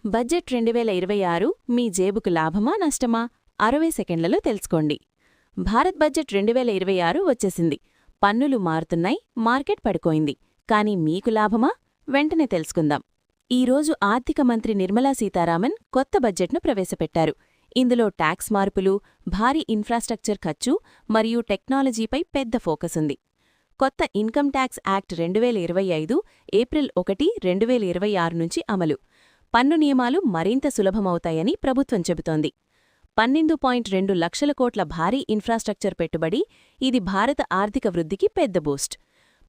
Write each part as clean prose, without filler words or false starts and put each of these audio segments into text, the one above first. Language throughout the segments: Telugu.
బడ్జెట్ 2026 మీ జేబుకు లాభమా నష్టమా 60 సెకండ్లలో తెలుసుకోండి. భారత్ బడ్జెట్ 2026 వచ్చేసింది. పన్నులు మారుతున్నాయి, మార్కెట్ పడిపోయింది. కానీ మీకు లాభమా? వెంటనే తెలుసుకుందాం. ఈరోజు ఆర్థిక మంత్రి నిర్మలా సీతారామన్ కొత్త బడ్జెట్ను ప్రవేశపెట్టారు. ఇందులో ట్యాక్స్ మార్పులు, భారీ ఇన్ఫ్రాస్ట్రక్చర్ ఖర్చు మరియు టెక్నాలజీపై పెద్ద ఫోకస్ ఉంది. కొత్త ఇన్కమ్ ట్యాక్స్ యాక్ట్ 2025 ఏప్రిల్ 1, 2026 నుంచి అమలు. పన్ను నియమాలు మరింత సులభమవుతాయని ప్రభుత్వం చెబుతోంది. 12.2 లక్షల కోట్ల భారీ ఇన్ఫ్రాస్ట్రక్చర్ పెట్టుబడి. ఇది భారత ఆర్థిక వృద్ధికి పెద్ద బూస్ట్.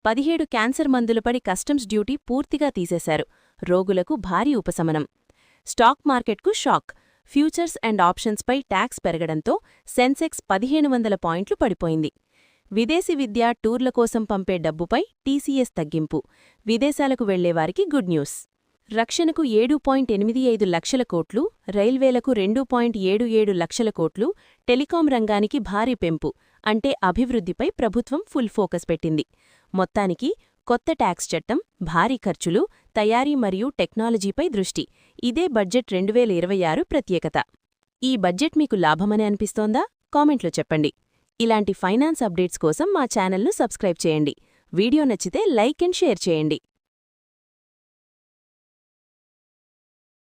17 క్యాన్సర్ మందులపై కస్టమ్స్ డ్యూటీ పూర్తిగా తీసేశారు. రోగులకు భారీ ఉపశమనం. స్టాక్ మార్కెట్కు షాక్. ఫ్యూచర్స్ అండ్ ఆప్షన్స్పై ట్యాక్స్ పెరగడంతో సెన్సెక్స్ 1500 పాయింట్లు పడిపోయింది. విదేశీ విద్య, టూర్ల కోసం పంపే డబ్బుపై టీసీఎస్ తగ్గింపు. విదేశాలకు వెళ్లేవారికి గుడ్ న్యూస్. రక్షణకు 7.85 లక్షల కోట్లు, రైల్వేలకు 2.77 లక్షల కోట్లు, టెలికాం రంగానికి భారీ పెంపు. అంటే అభివృద్ధిపై ప్రభుత్వం ఫుల్ ఫోకస్ పెట్టింది. మొత్తానికి కొత్త ట్యాక్స్ చట్టం, భారీ ఖర్చులు, తయారీ మరియు టెక్నాలజీపై దృష్టి. ఇదే బడ్జెట్ 2026 ప్రత్యేకత. ఈ బడ్జెట్ మీకు లాభమని అనిపిస్తోందా? కామెంట్లో చెప్పండి. ఇలాంటి ఫైనాన్స్ అప్డేట్స్ కోసం మా ఛానల్ను సబ్స్క్రైబ్ చేయండి. వీడియో నచ్చితే లైక్ అండ్ షేర్ చేయండి.